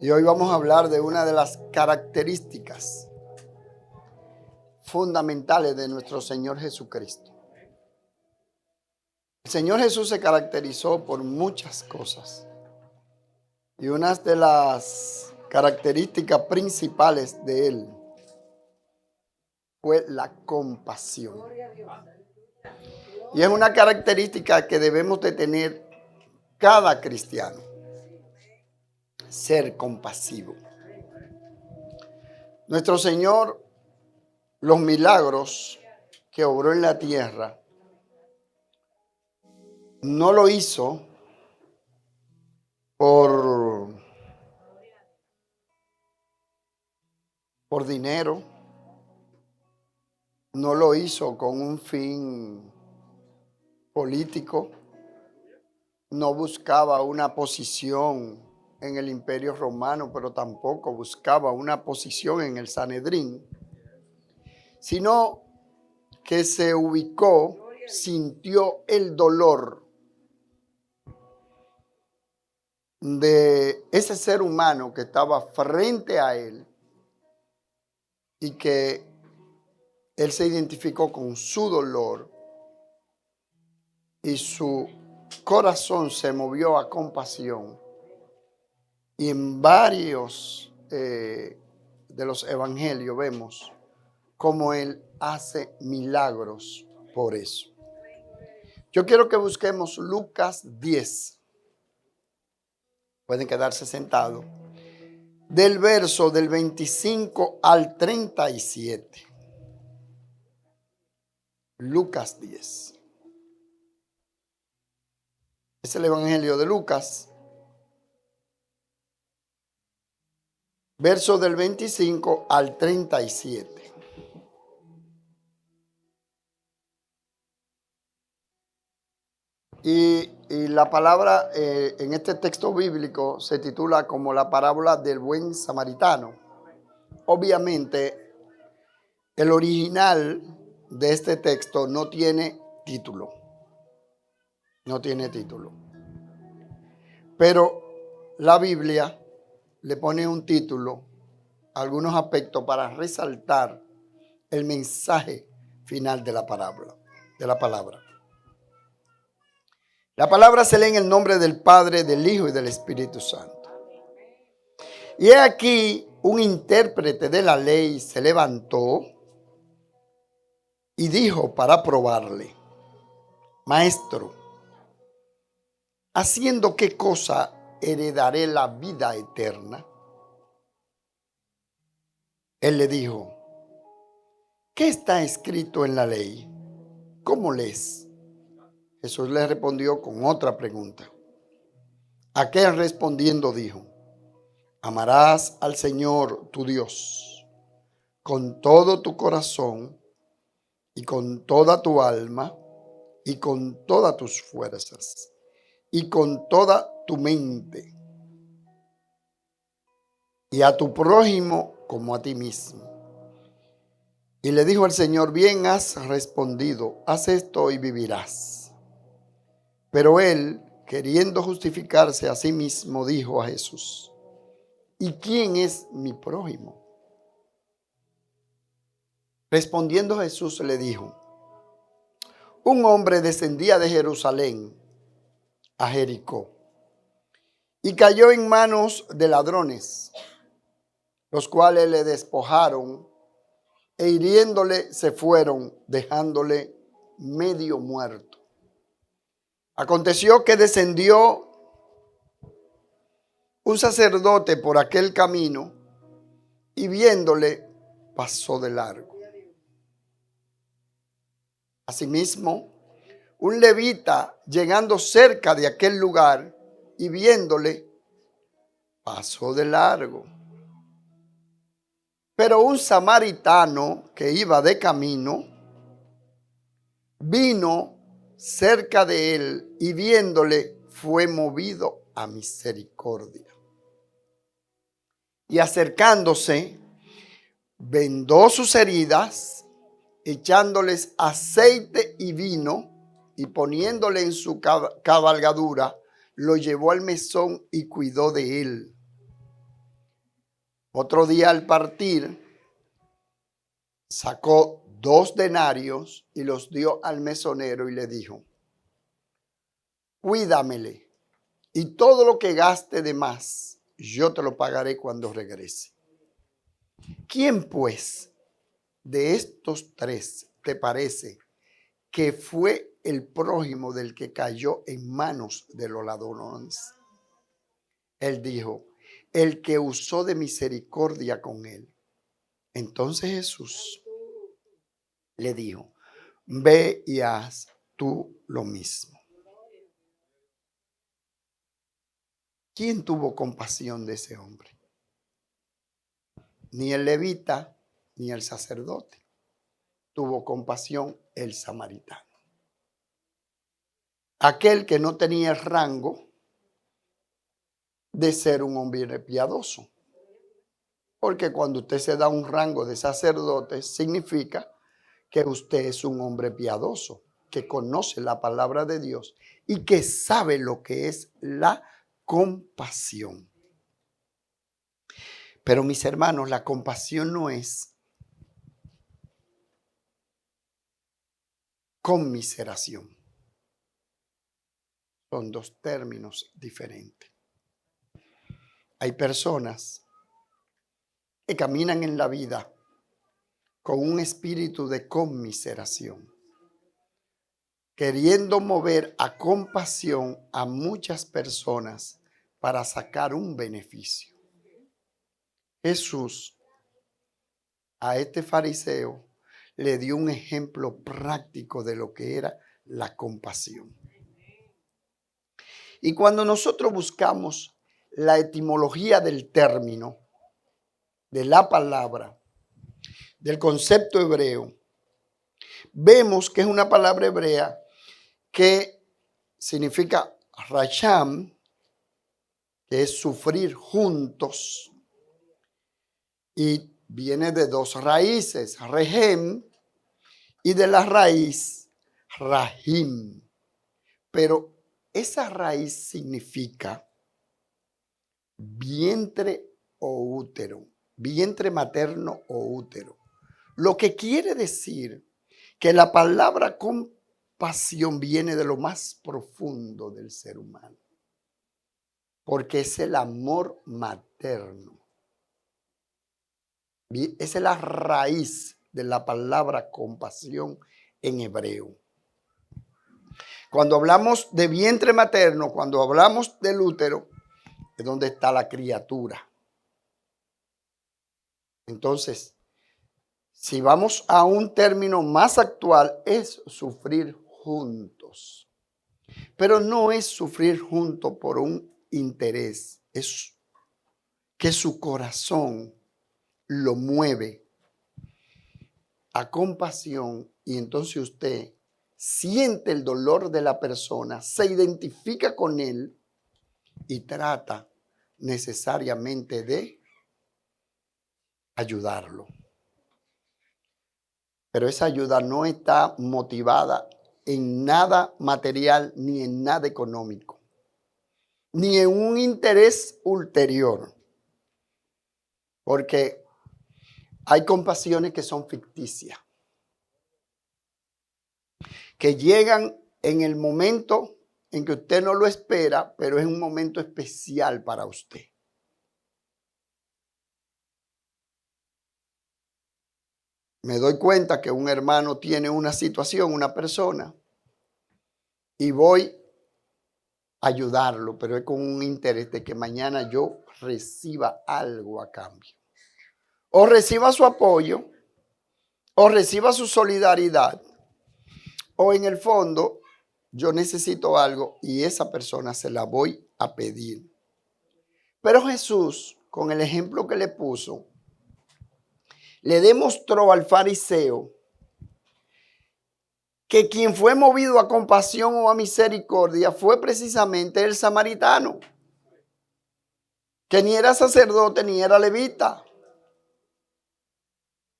Y hoy vamos a hablar de una de las características fundamentales de nuestro Señor Jesucristo. El Señor Jesús se caracterizó por muchas cosas. Y una de las características principales de Él fue la compasión. Y es una característica que debemos de tener cada cristiano. Ser compasivo. Nuestro Señor, los milagros que obró en la tierra, no lo hizo por dinero, no lo hizo con un fin político, no buscaba una posición en el Imperio Romano, pero tampoco buscaba una posición en el Sanedrín, sino que se ubicó, sintió el dolor de ese ser humano que estaba frente a él y que él se identificó con su dolor y su corazón se movió a compasión. Y en varios de los evangelios vemos cómo él hace milagros por eso. Yo quiero que busquemos Lucas 10. Pueden quedarse sentados. Del verso del 25 al 37. Lucas 10. Es el evangelio de Lucas. Verso del 25 al 37. Y la palabra en este texto bíblico se titula como la parábola del buen samaritano. Obviamente, el original de este texto no tiene título. No tiene título. Pero la Biblia le pone un título, algunos aspectos para resaltar el mensaje final de la parábola, de la palabra. La palabra se lee en el nombre del Padre, del Hijo y del Espíritu Santo. Y he aquí un intérprete de la ley se levantó y dijo para probarle: Maestro, ¿haciendo qué cosa heredaré la vida eterna? Él le dijo: ¿qué está escrito en la ley? ¿Cómo lees? Jesús le respondió con otra pregunta. Aquel respondiendo dijo: amarás al Señor tu Dios con todo tu corazón y con toda tu alma y con todas tus fuerzas y con toda tu mente, y a tu prójimo como a ti mismo. Y le dijo el Señor: bien has respondido, haz esto y vivirás. Pero él, queriendo justificarse a sí mismo, dijo a Jesús: ¿y quién es mi prójimo? Respondiendo Jesús le dijo: un hombre descendía de Jerusalén a Jericó y cayó en manos de ladrones, los cuales le despojaron e hiriéndole se fueron, dejándole medio muerto. Aconteció que descendió un sacerdote por aquel camino y viéndole pasó de largo. Asimismo, un levita llegando cerca de aquel lugar y viéndole pasó de largo. Pero un samaritano que iba de camino vino cerca de él y viéndole fue movido a misericordia. Y acercándose, vendó sus heridas, echándoles aceite y vino, y poniéndole en su cabalgadura, lo llevó al mesón y cuidó de él. Otro día al partir, sacó 2 denarios y los dio al mesonero y le dijo: cuídamele, y todo lo que gaste de más, yo te lo pagaré cuando regrese. ¿Quién pues de estos 3 te parece que fue el prójimo del que cayó en manos de los ladrones? Él dijo: el que usó de misericordia con él. Entonces Jesús le dijo: ve y haz tú lo mismo. ¿Quién tuvo compasión de ese hombre? Ni el levita ni el sacerdote. Tuvo compasión el samaritano. Aquel que no tenía el rango de ser un hombre piadoso. Porque cuando usted se da un rango de sacerdote, significa que usted es un hombre piadoso, que conoce la palabra de Dios y que sabe lo que es la compasión. Pero mis hermanos, la compasión no es conmiseración. Son 2 términos diferentes. Hay personas que caminan en la vida con un espíritu de conmiseración, queriendo mover a compasión a muchas personas para sacar un beneficio. Jesús a este fariseo le dio un ejemplo práctico de lo que era la compasión. Y cuando nosotros buscamos la etimología del término, de la palabra, del concepto hebreo, vemos que es una palabra hebrea que significa rasham, que es sufrir juntos, y viene de 2 raíces, rehem, y de la raíz rahim. Pero esa raíz significa vientre o útero, vientre materno o útero. Lo que quiere decir que la palabra compasión viene de lo más profundo del ser humano, porque es el amor materno. Esa es la raíz de la palabra compasión en hebreo. Cuando hablamos de vientre materno, cuando hablamos del útero, es donde está la criatura. Entonces, si vamos a un término más actual, es sufrir juntos. Pero no es sufrir juntos por un interés, es que su corazón lo mueve a compasión y entonces usted siente el dolor de la persona, se identifica con él y trata necesariamente de ayudarlo. Pero esa ayuda no está motivada en nada material ni en nada económico, ni en un interés ulterior. Porque hay compasiones que son ficticias, que llegan en el momento en que usted no lo espera, pero es un momento especial para usted. Me doy cuenta que un hermano tiene una situación, una persona, y voy a ayudarlo, pero es con un interés de que mañana yo reciba algo a cambio. O reciba su apoyo, o reciba su solidaridad, o en el fondo yo necesito algo y esa persona se la voy a pedir. Pero Jesús, con el ejemplo que le puso, le demostró al fariseo que quien fue movido a compasión o a misericordia fue precisamente el samaritano, que ni era sacerdote ni era levita,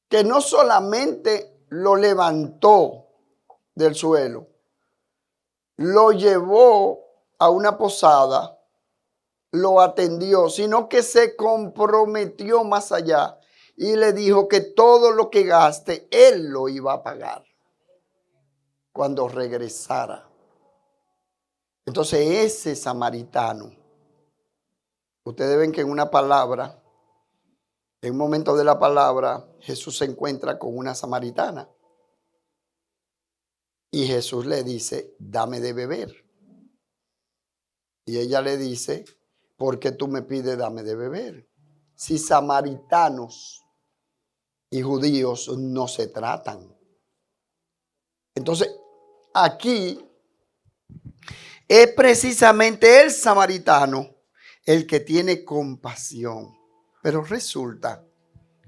que no solamente lo levantó del suelo, lo llevó a una posada, lo atendió, sino que se comprometió más allá y le dijo que todo lo que gaste, él lo iba a pagar cuando regresara. Entonces ese samaritano, ustedes ven que en una palabra, en un momento de la palabra, Jesús se encuentra con una samaritana. Y Jesús le dice, dame de beber. Y ella le dice, ¿por qué tú me pides dame de beber? Si samaritanos y judíos no se tratan. Entonces, aquí es precisamente el samaritano el que tiene compasión. Pero resulta,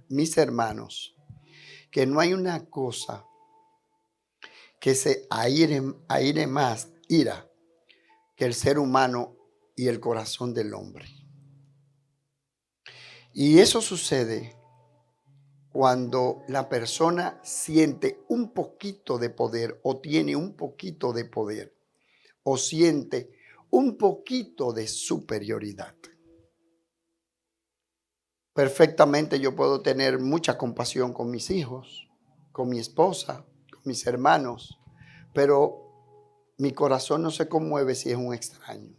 mis hermanos, que no hay una cosa que se aire más ira que el ser humano y el corazón del hombre. Y eso sucede cuando la persona siente un poquito de poder o tiene un poquito de poder o siente un poquito de superioridad. Perfectamente yo puedo tener mucha compasión con mis hijos, con mi esposa, con mis hermanos, pero mi corazón no se conmueve si es un extraño.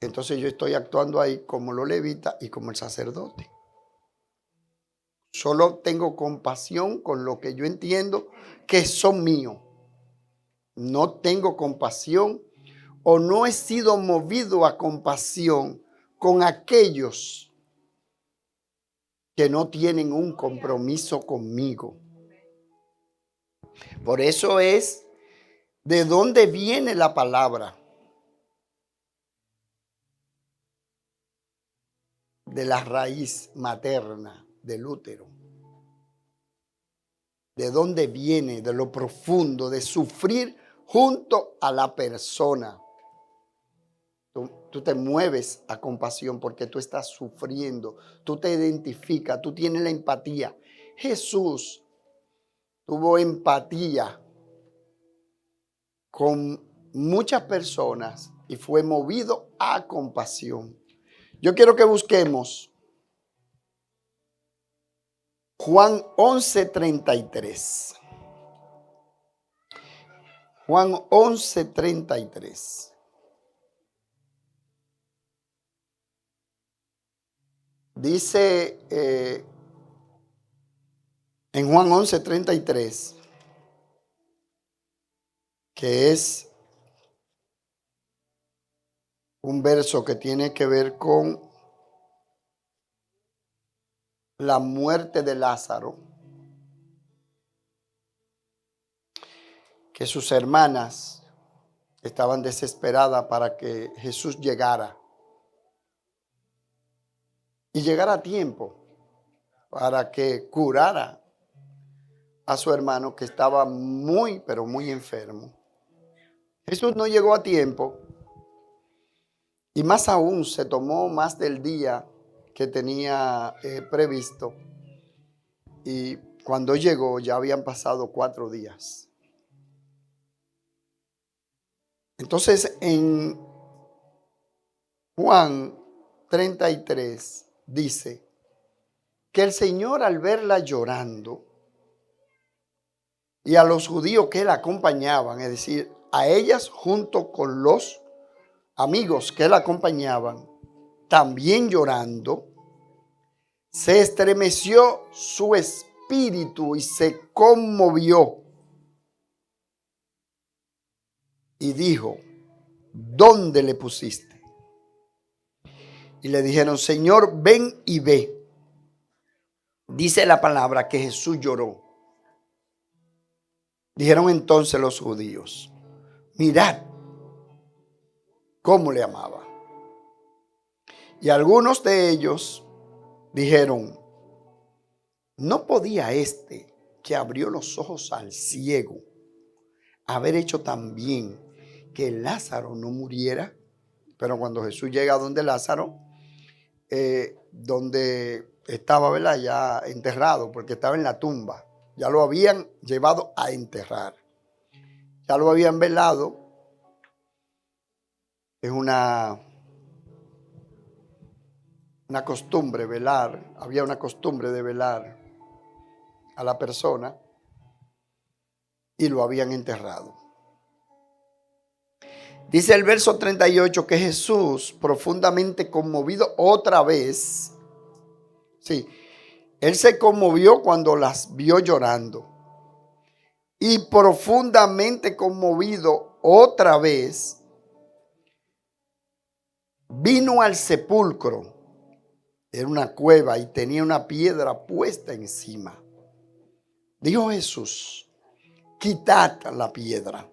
Entonces yo estoy actuando ahí como los levitas y como el sacerdote. Solo tengo compasión con lo que yo entiendo que son míos. No tengo compasión o no he sido movido a compasión con aquellos que no tienen un compromiso conmigo. Por eso es de dónde viene la palabra. De la raíz materna del útero. ¿De dónde viene? De lo profundo, de sufrir junto a la persona. Tú te mueves a compasión porque tú estás sufriendo, tú te identificas, tú tienes la empatía. Jesús tuvo empatía con muchas personas y fue movido a compasión. Yo quiero que busquemos Juan 11:33. Juan 11:33. Dice en Juan 11:33 que es un verso que tiene que ver con la muerte de Lázaro, que sus hermanas estaban desesperadas para que Jesús llegara y llegara a tiempo para que curara a su hermano que estaba muy, pero muy enfermo. Jesús no llegó a tiempo y más aún se tomó más del día que tenía previsto y cuando llegó ya habían pasado 4 días. Entonces en Juan 33 dice que el Señor al verla llorando y a los judíos que la acompañaban, es decir, a ellas junto con los amigos que la acompañaban, también llorando, se estremeció su espíritu y se conmovió. Y dijo, ¿dónde le pusiste? Y le dijeron, Señor, ven y ve. Dice la palabra que Jesús lloró. Dijeron entonces los judíos, mirad cómo le amaba. Y algunos de ellos dijeron, ¿no podía este que abrió los ojos al ciego haber hecho también que Lázaro no muriera? Pero cuando Jesús llega a donde Lázaro, donde estaba, ¿verdad?, ya enterrado, porque estaba en la tumba, ya lo habían llevado a enterrar, ya lo habían velado. es una costumbre velar, había una costumbre de velar a la persona y lo habían enterrado. Dice el verso 38 que Jesús, profundamente conmovido otra vez, sí, él se conmovió cuando las vio llorando. Y profundamente conmovido otra vez, vino al sepulcro. Era una cueva y tenía una piedra puesta encima. Dijo Jesús: quitad la piedra.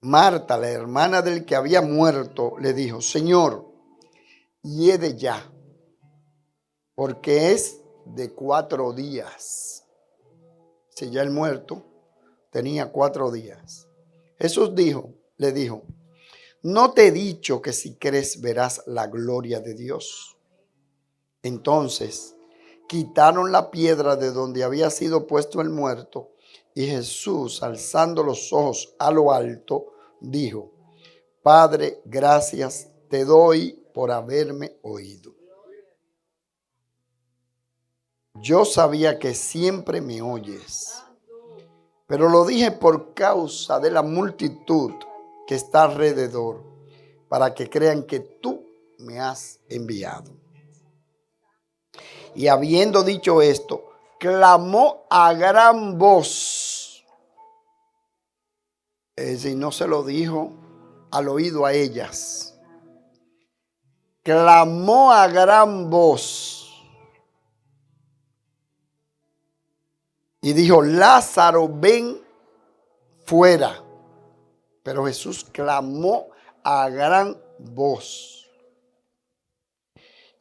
Marta, la hermana del que había muerto, le dijo: Señor, hiede ya, porque es de 4 días. Si ya el muerto tenía 4 días. Jesús le dijo: ¿no te he dicho que si crees verás la gloria de Dios? Entonces quitaron la piedra de donde había sido puesto el muerto, y Jesús, alzando los ojos a lo alto, dijo: Padre, gracias te doy por haberme oído. Yo sabía que siempre me oyes, pero lo dije por causa de la multitud que está alrededor, para que crean que tú me has enviado. Y habiendo dicho esto, clamó a gran voz. Es decir, no se lo dijo al oído a ellas. Clamó a gran voz y dijo: Lázaro, ven fuera. Pero Jesús clamó a gran voz.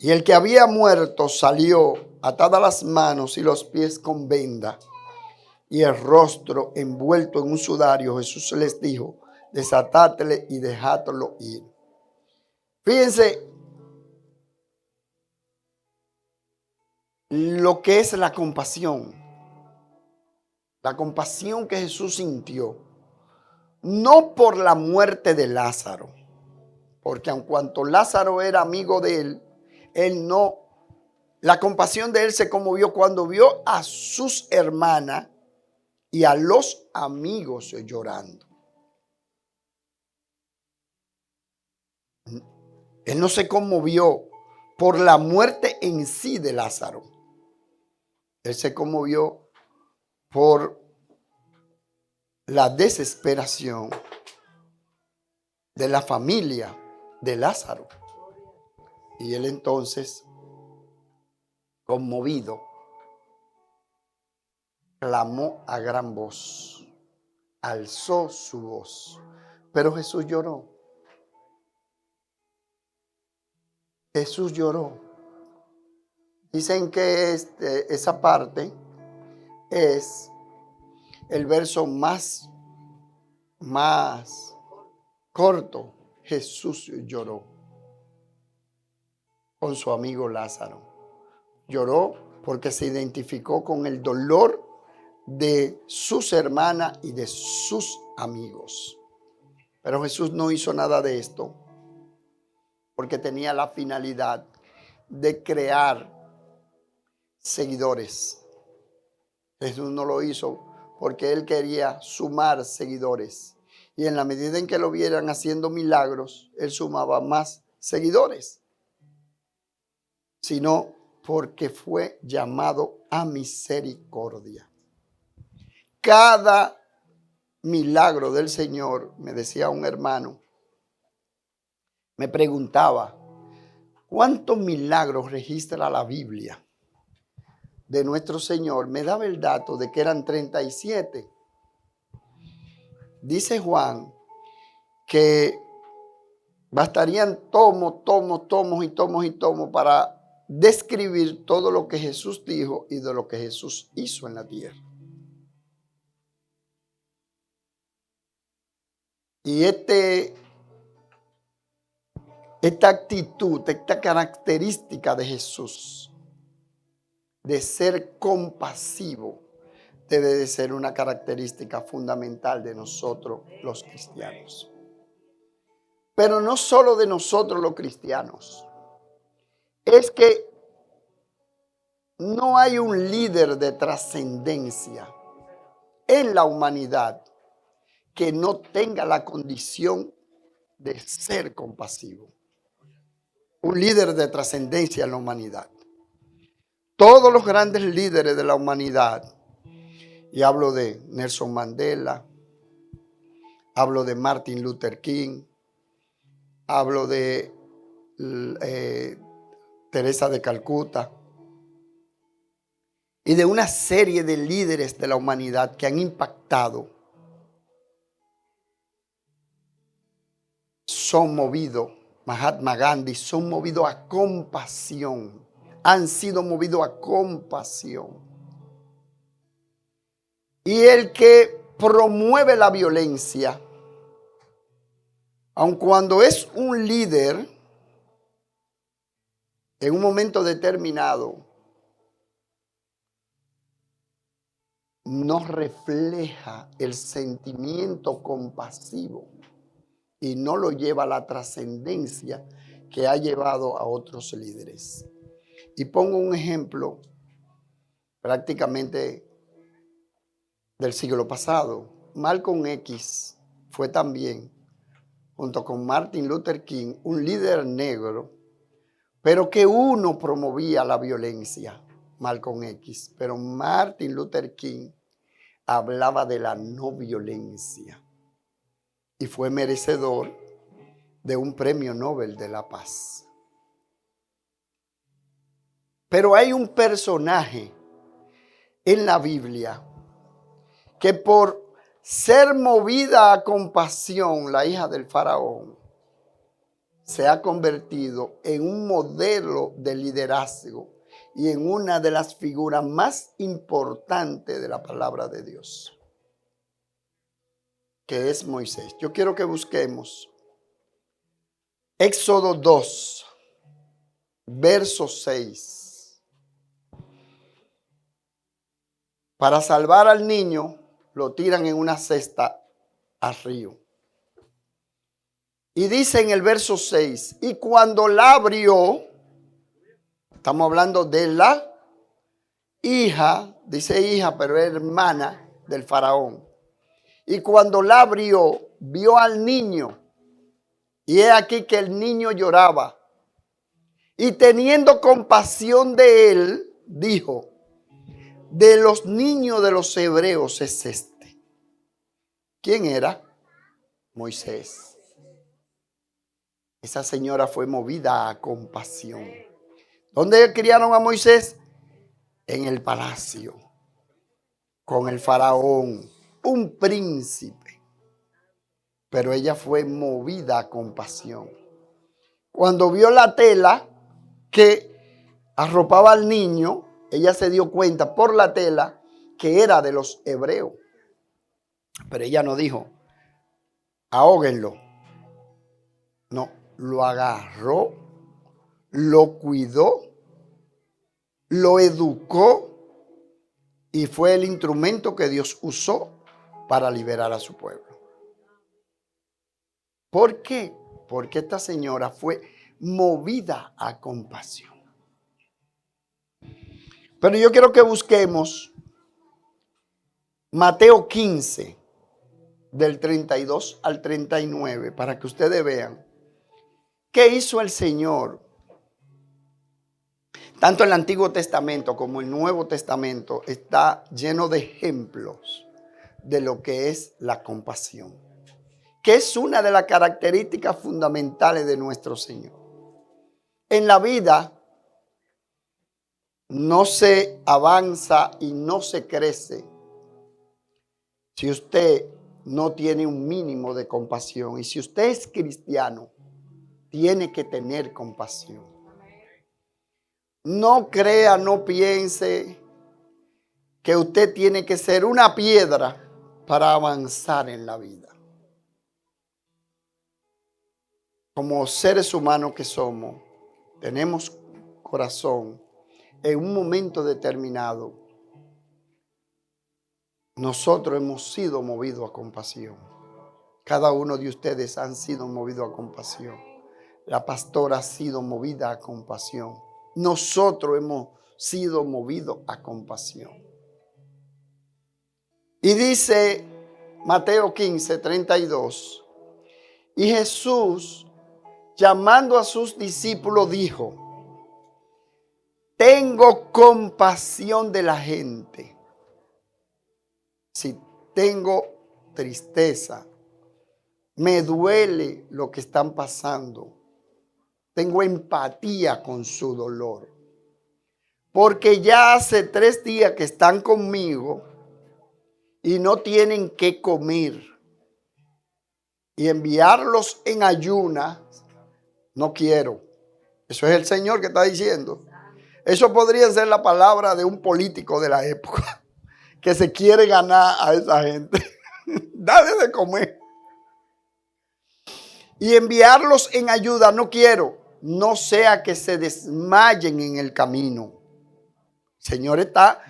Y el que había muerto salió, atadas las manos y los pies con venda y el rostro envuelto en un sudario. Jesús les dijo: desatádle y dejadlo ir. Fíjense lo que es la compasión. La compasión que Jesús sintió, no por la muerte de Lázaro, porque aun cuanto Lázaro era amigo de él no, la compasión de él se conmovió cuando vio a sus hermanas y a los amigos llorando. Él no se conmovió por la muerte en sí de Lázaro. Él se conmovió por la desesperación de la familia de Lázaro. Y él entonces, conmovido, clamó a gran voz, alzó su voz. Pero Jesús lloró. Jesús lloró. Dicen que esa parte es el verso más corto. Jesús lloró con su amigo Lázaro. Lloró porque se identificó con el dolor de sus hermanas y de sus amigos. Pero Jesús no hizo nada de esto porque tenía la finalidad de crear seguidores. Jesús no lo hizo porque él quería sumar seguidores. Y en la medida en que lo vieran haciendo milagros, él sumaba más seguidores. Sino porque fue llamado a misericordia. Cada milagro del Señor, me decía un hermano, me preguntaba: ¿cuántos milagros registra la Biblia de nuestro Señor? Me daba el dato de que eran 37. Dice Juan que bastarían tomos para describir todo lo que Jesús dijo y de lo que Jesús hizo en la tierra. Y esta actitud, esta característica de Jesús de ser compasivo, debe de ser una característica fundamental de nosotros los cristianos. pero no solo de nosotros los cristianos. Es que no hay un líder de trascendencia en la humanidad que no tenga la condición de ser compasivo. Un líder de trascendencia en la humanidad. Todos los grandes líderes de la humanidad, y hablo de Nelson Mandela, hablo de Martin Luther King, hablo de Teresa de Calcuta, y de una serie de líderes de la humanidad que han impactado, son movidos, Mahatma Gandhi, son movidos a compasión, han sido movidos a compasión. Y el que promueve la violencia, aun cuando es un líder, en un momento determinado, no refleja el sentimiento compasivo y no lo lleva a la trascendencia que ha llevado a otros líderes. Y pongo un ejemplo prácticamente del siglo pasado. Malcolm X fue también, junto con Martin Luther King, un líder negro, pero que uno promovía la violencia, Malcolm X. Pero Martin Luther King hablaba de la no violencia y fue merecedor de un premio Nobel de la Paz. Pero hay un personaje en la Biblia que por ser movida a compasión, la hija del faraón, se ha convertido en un modelo de liderazgo y en una de las figuras más importantes de la palabra de Dios, que es Moisés. Yo quiero que busquemos Éxodo 2, verso 6. Para salvar al niño, lo tiran en una cesta al río. Y dice en el verso 6, y cuando la abrió, estamos hablando de la hija, dice hija, pero es hermana del faraón. Y cuando la abrió, vio al niño. Y he aquí que el niño lloraba. Y teniendo compasión de él, dijo, de los niños de los hebreos es este. ¿Quién era? Moisés. Esa señora fue movida a compasión. ¿Dónde criaron a Moisés? En el palacio, con el faraón, un príncipe. Pero ella fue movida a compasión. Cuando vio la tela que arropaba al niño, ella se dio cuenta por la tela que era de los hebreos. Pero ella no dijo, ahóguenlo. No, lo agarró, lo cuidó, lo educó y fue el instrumento que Dios usó para liberar a su pueblo. ¿Por qué? Porque esta señora fue movida a compasión. Pero yo quiero que busquemos Mateo 15, del 32 al 39, para que ustedes vean qué hizo el Señor. Tanto el Antiguo Testamento como el Nuevo Testamento está lleno de ejemplos de lo que es la compasión, que es una de las características fundamentales de nuestro Señor. En la vida no se avanza y no se crece si usted no tiene un mínimo de compasión. Y si usted es cristiano, tiene que tener compasión. No crea, no piense que usted tiene que ser una piedra para avanzar en la vida. Como seres humanos que somos, tenemos corazón. En un momento determinado, nosotros hemos sido movidos a compasión. Cada uno de ustedes han sido movido a compasión. La pastora ha sido movida a compasión. Nosotros hemos sido movidos a compasión. Y dice Mateo 15:32. Y Jesús, llamando a sus discípulos, dijo: tengo compasión de la gente. Si tengo tristeza, me duele lo que están pasando. Tengo empatía con su dolor. Porque ya hace 3 días que están conmigo y no tienen qué comer. Y enviarlos en ayunas, no quiero. Eso es el Señor que está diciendo. Eso podría ser la palabra de un político de la época que se quiere ganar a esa gente. Dale de comer. Y enviarlos en ayuda, no quiero. No sea que se desmayen en el camino. El Señor está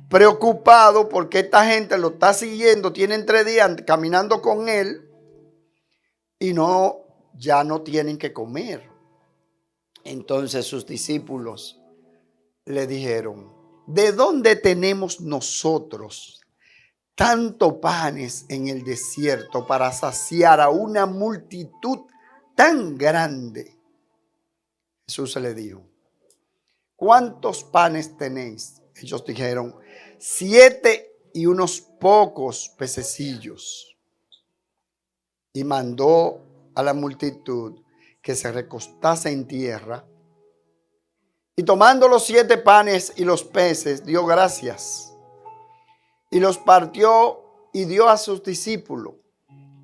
preocupado porque esta gente lo está siguiendo. Tienen 3 días caminando con Él y ya no tienen que comer. Entonces sus discípulos le dijeron: ¿de dónde tenemos nosotros tanto panes en el desierto para saciar a una multitud tan grande? Jesús le dijo: ¿cuántos panes tenéis? Ellos dijeron: 7 y unos pocos pececillos. Y mandó a la multitud que se recostase en tierra. Y tomando los 7 panes y los peces, dio gracias. Y los partió y dio a sus discípulos.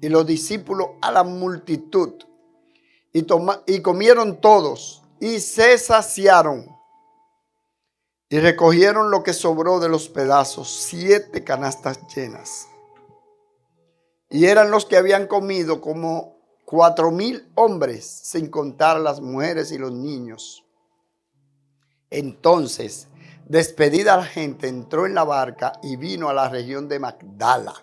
Y los discípulos a la multitud. Y comieron todos y se saciaron. Y recogieron lo que sobró de los pedazos, 7 canastas llenas. Y eran los que habían comido como 4,000 hombres, sin contar las mujeres y los niños. Entonces, despedida la gente, entró en la barca y vino a la región de Magdala.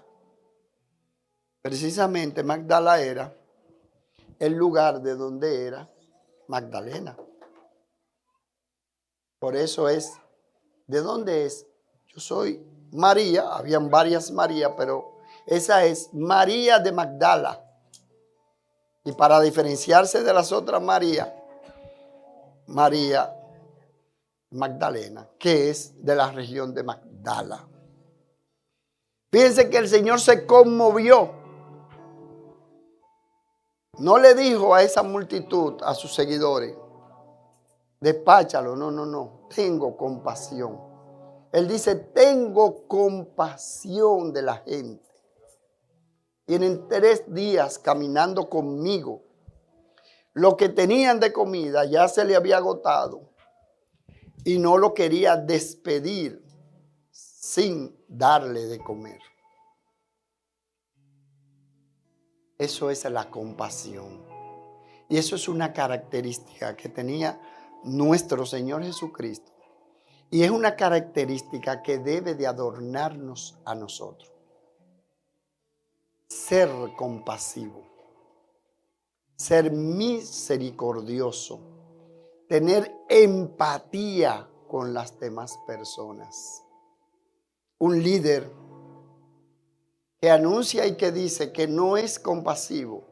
Precisamente Magdala era el lugar de donde era Magdalena. Por eso es, ¿de dónde es? Yo soy María, habían varias María, pero esa es María de Magdala. Y para diferenciarse de las otras María, María Magdalena, que es de la región de Magdala. Fíjense que el Señor se conmovió. No le dijo a esa multitud, a sus seguidores: despáchalo. No. Tengo compasión. Él dice: tengo compasión de la gente. Tienen 3 días caminando conmigo. Lo que tenían de comida ya se le había agotado. Y no lo quería despedir sin darle de comer. Eso es la compasión. Y eso es una característica que tenía nuestro Señor Jesucristo. Y es una característica que debe de adornarnos a nosotros. Ser compasivo. Ser misericordioso. Tener empatía con las demás personas. Un líder que anuncia y que dice que no es compasivo,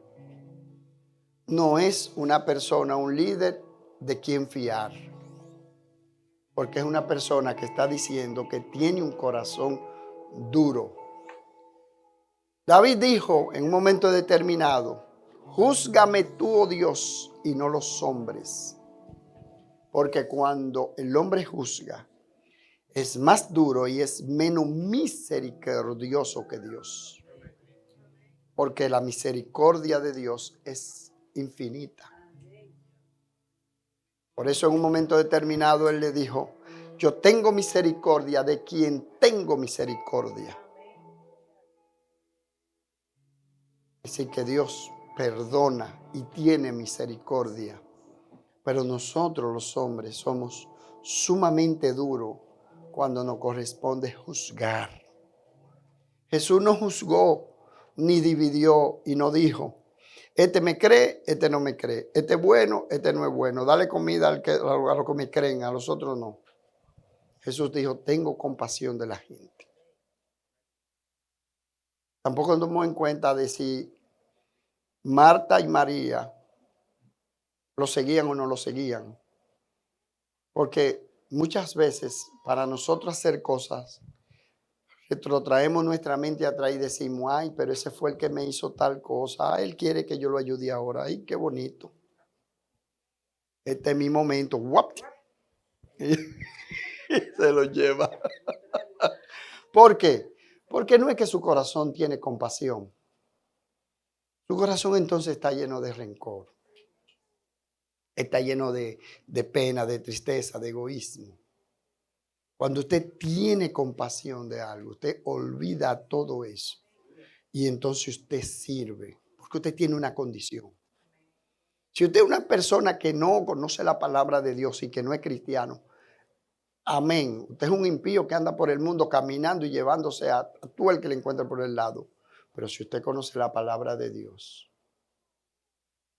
no es una persona, un líder de quien fiar. Porque es una persona que está diciendo que tiene un corazón duro. David dijo en un momento determinado: júzgame tú, oh Dios, y no los hombres. Porque cuando el hombre juzga, es más duro y es menos misericordioso que Dios. Porque la misericordia de Dios es infinita. Por eso en un momento determinado Él le dijo: yo tengo misericordia de quien tengo misericordia. Así que Dios perdona y tiene misericordia. Pero nosotros los hombres somos sumamente duros cuando nos corresponde juzgar. Jesús no juzgó ni dividió y no dijo, este me cree, este no me cree, este es bueno, este no es bueno, dale comida a los que me creen, a los otros no. Jesús dijo, tengo compasión de la gente. Tampoco nos tomamos en cuenta de si Marta y María lo seguían o no lo seguían. Porque muchas veces para nosotros hacer cosas, retrotraemos nuestra mente atrás y decimos, ay, pero ese fue el que me hizo tal cosa. Él quiere que yo lo ayude ahora. Ay, qué bonito. Este es mi momento. ¡Wap! Y se lo lleva. ¿Por qué? Porque no es que su corazón tiene compasión. Su corazón entonces está lleno de rencor. Está lleno de pena, de tristeza, de egoísmo. Cuando usted tiene compasión de algo, usted olvida todo eso. Y entonces usted sirve, porque usted tiene una condición. Si usted es una persona que no conoce la palabra de Dios y que no es cristiano, amén. Usted es un impío que anda por el mundo caminando y llevándose a todo el que le encuentra por el lado. Pero si usted conoce la palabra de Dios,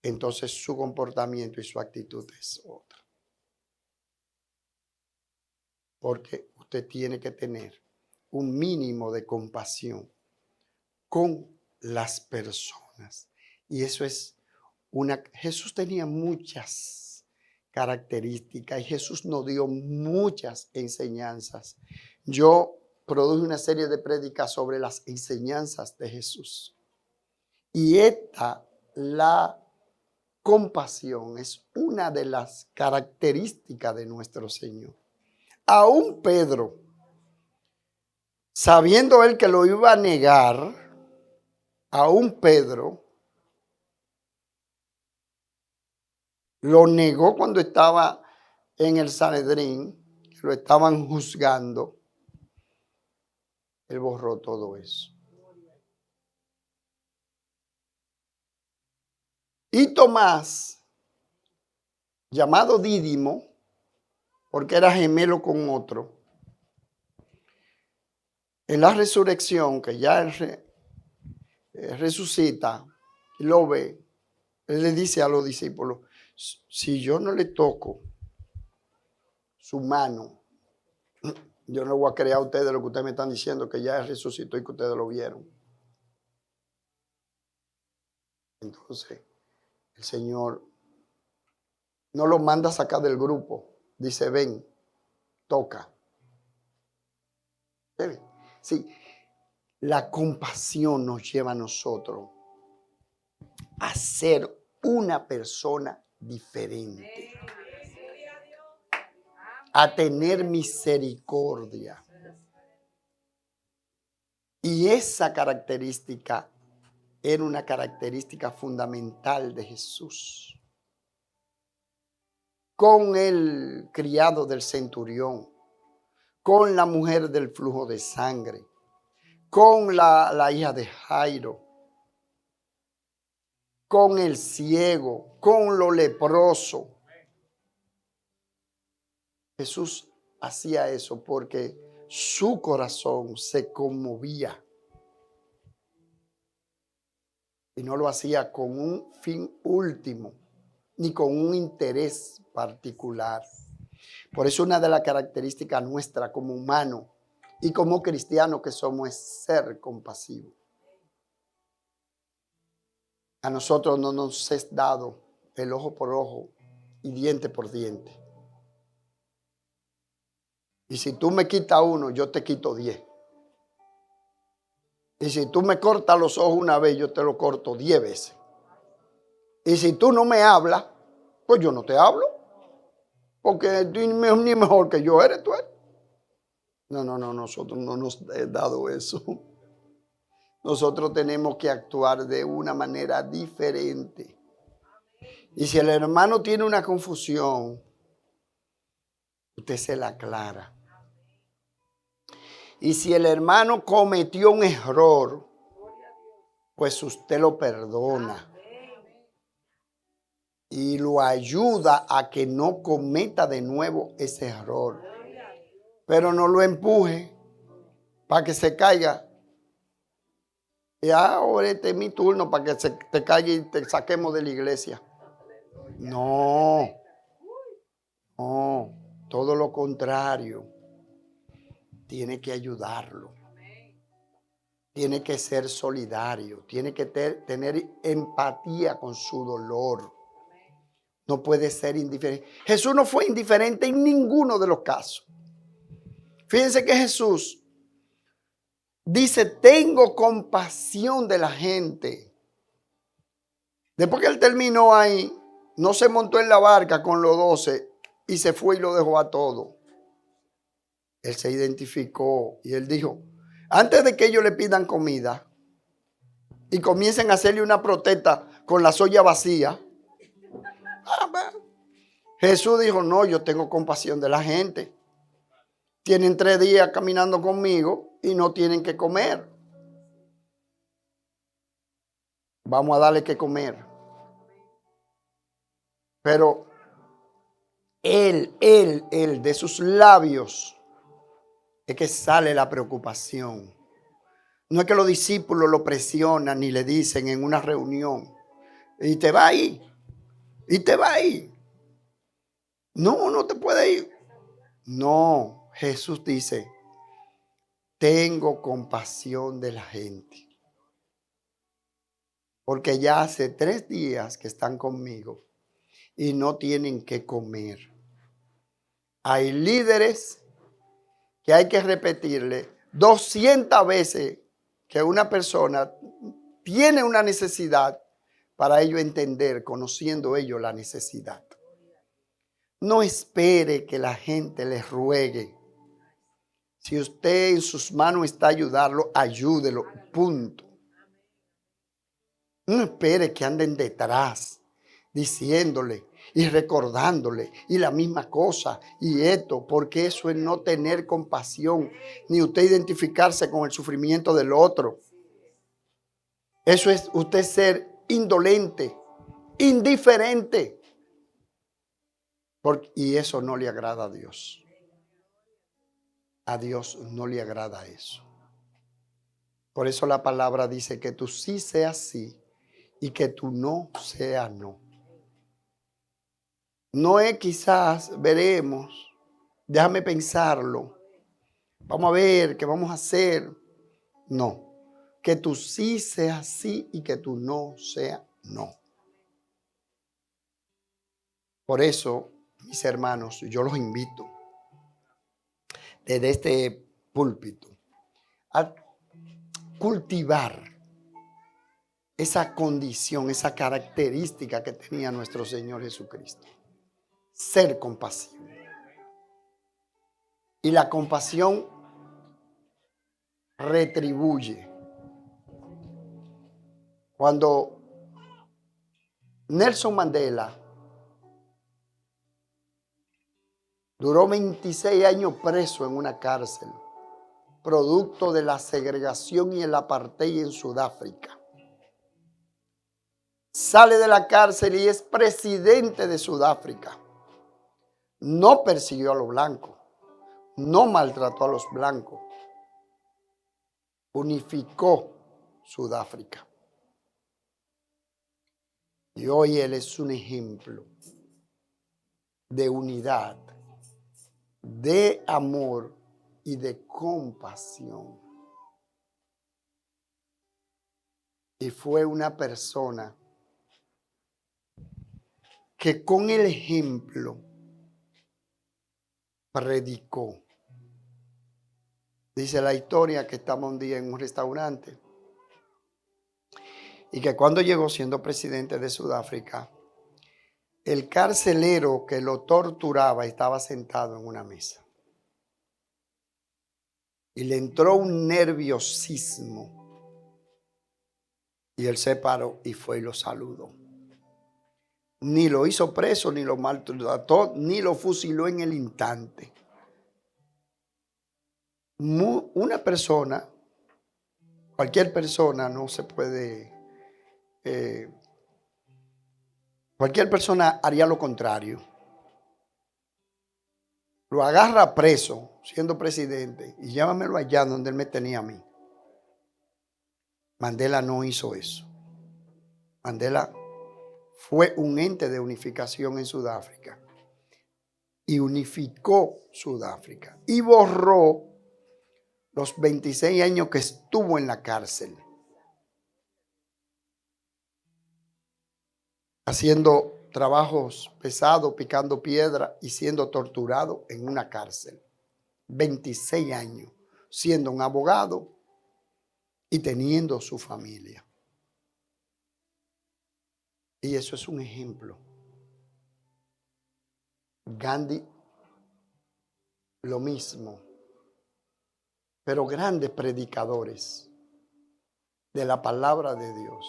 entonces su comportamiento y su actitud es otra. Porque usted tiene que tener un mínimo de compasión con las personas. Y eso es Jesús tenía muchas características y Jesús nos dio muchas enseñanzas. Yo produje una serie de prédicas sobre las enseñanzas de Jesús. Y la compasión, es una de las características de nuestro Señor. Aún Pedro, sabiendo él que lo iba a negar, aún Pedro lo negó cuando estaba en el Sanedrín, lo estaban juzgando. Él borró todo eso. Y Tomás, llamado Dídimo, porque era gemelo con otro, en la resurrección, que ya él resucita y lo ve, él le dice a los discípulos, si yo no le toco su mano, yo no voy a creer a ustedes lo que ustedes me están diciendo, que ya él resucitó y que ustedes lo vieron. Entonces, el Señor no lo manda a sacar del grupo. Dice, ven, toca. Sí, la compasión nos lleva a nosotros a ser una persona diferente. A tener misericordia. Y esa característica era una característica fundamental de Jesús. Con el criado del centurión, con la mujer del flujo de sangre, con la hija de Jairo, con el ciego, con lo leproso. Jesús hacía eso porque su corazón se conmovía. Y no lo hacía con un fin último, ni con un interés particular. Por eso una de las características nuestras como humanos y como cristianos que somos es ser compasivos. A nosotros no nos es dado el ojo por ojo y diente por diente. Y si tú me quitas uno, yo te quito 10. Y si tú me cortas los ojos una vez, yo te lo corto 10 veces. Y si tú no me hablas, pues yo no te hablo. Porque tú ni mejor que yo eres, tú eres. No, nosotros no nos han dado eso. Nosotros tenemos que actuar de una manera diferente. Y si el hermano tiene una confusión, usted se la aclara. Y si el hermano cometió un error, pues usted lo perdona. Y lo ayuda a que no cometa de nuevo ese error. Pero no lo empuje para que se caiga Y ahora este es mi turno para que te caiga y te saquemos de la iglesia. No, no, todo lo contrario. Tiene que ayudarlo. Tiene que ser solidario. Tiene que tener empatía con su dolor. No puede ser indiferente. Jesús no fue indiferente en ninguno de los casos. Fíjense que Jesús dice, tengo compasión de la gente. Después que él terminó ahí, no se montó en la barca con los 12 y se fue y lo dejó a todo. Él se identificó y él dijo, antes de que ellos le pidan comida y comiencen a hacerle una protesta con la olla vacía, Jesús dijo, no, yo tengo compasión de la gente. Tienen 3 días caminando conmigo y no tienen que comer. Vamos a darle que comer. Pero él, de sus labios, es que sale la preocupación. No es que los discípulos lo presionan ni le dicen en una reunión, y te va ahí, y te va ahí. No, no te puede ir. No, Jesús dice, tengo compasión de la gente. Porque ya hace 3 días que están conmigo y no tienen que comer. Hay líderes que hay que repetirle 200 veces que una persona tiene una necesidad para ello entender, conociendo ellos la necesidad. No espere que la gente les ruegue. Si usted en sus manos está ayudarlo, ayúdelo, punto. No espere que anden detrás, diciéndole y recordándole y la misma cosa y esto, porque eso es no tener compasión, ni usted identificarse con el sufrimiento del otro. Eso es usted ser indolente, indiferente, y eso no le agrada a Dios. A Dios no le agrada eso. Por eso la palabra dice que tú sí seas sí y que tú no seas no. No es quizás, veremos, déjame pensarlo, vamos a ver qué vamos a hacer. No, que tú sí seas sí y que tú no seas no. Por eso, mis hermanos, yo los invito desde este púlpito a cultivar esa condición, esa característica que tenía nuestro Señor Jesucristo. Ser compasivo. Y la compasión retribuye. Cuando Nelson Mandela duró 26 años preso en una cárcel, producto de la segregación y el apartheid en Sudáfrica. Sale de la cárcel y es presidente de Sudáfrica. No persiguió a los blancos, no maltrató a los blancos, unificó Sudáfrica. Y hoy él es un ejemplo de unidad, de amor y de compasión. Y fue una persona que con el ejemplo predicó. Dice la historia que estaba un día en un restaurante y que cuando llegó siendo presidente de Sudáfrica, el carcelero que lo torturaba estaba sentado en una mesa. Y le entró un nerviosismo. Y él se paró y fue y lo saludó. Ni lo hizo preso, ni lo maltrató, ni lo fusiló en el instante. Una persona, cualquier persona no se puede... cualquier persona haría lo contrario. Lo agarra preso, siendo presidente, y llévamelo allá donde él me tenía a mí. Mandela no hizo eso. Mandela fue un ente de unificación en Sudáfrica y unificó Sudáfrica y borró los 26 años que estuvo en la cárcel, haciendo trabajos pesados, picando piedra y siendo torturado en una cárcel. 26 años siendo un abogado y teniendo su familia. Y eso es un ejemplo. Gandhi, lo mismo, pero grandes predicadores de la palabra de Dios,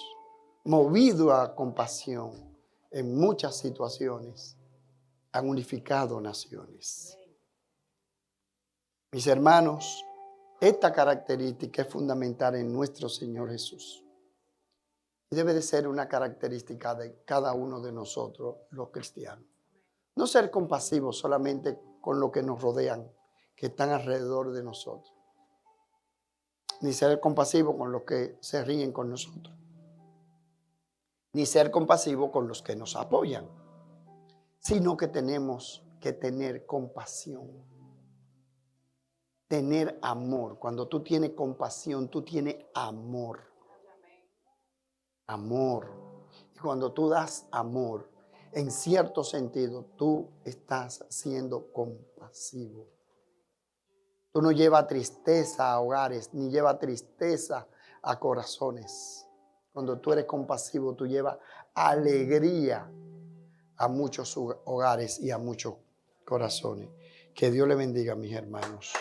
movido a compasión en muchas situaciones, han unificado naciones. Mis hermanos, esta característica es fundamental en nuestro Señor Jesús. Y debe de ser una característica de cada uno de nosotros, los cristianos. No ser compasivos solamente con lo que nos rodean, que están alrededor de nosotros. Ni ser compasivo con los que se ríen con nosotros. Ni ser compasivo con los que nos apoyan. Sino que tenemos que tener compasión. Tener amor. Cuando tú tienes compasión, tú tienes amor. Amor. Y cuando tú das amor, en cierto sentido, tú estás siendo compasivo. Tú no llevas tristeza a hogares, ni llevas tristeza a corazones. Cuando tú eres compasivo, tú llevas alegría a muchos hogares y a muchos corazones. Que Dios le bendiga, mis hermanos.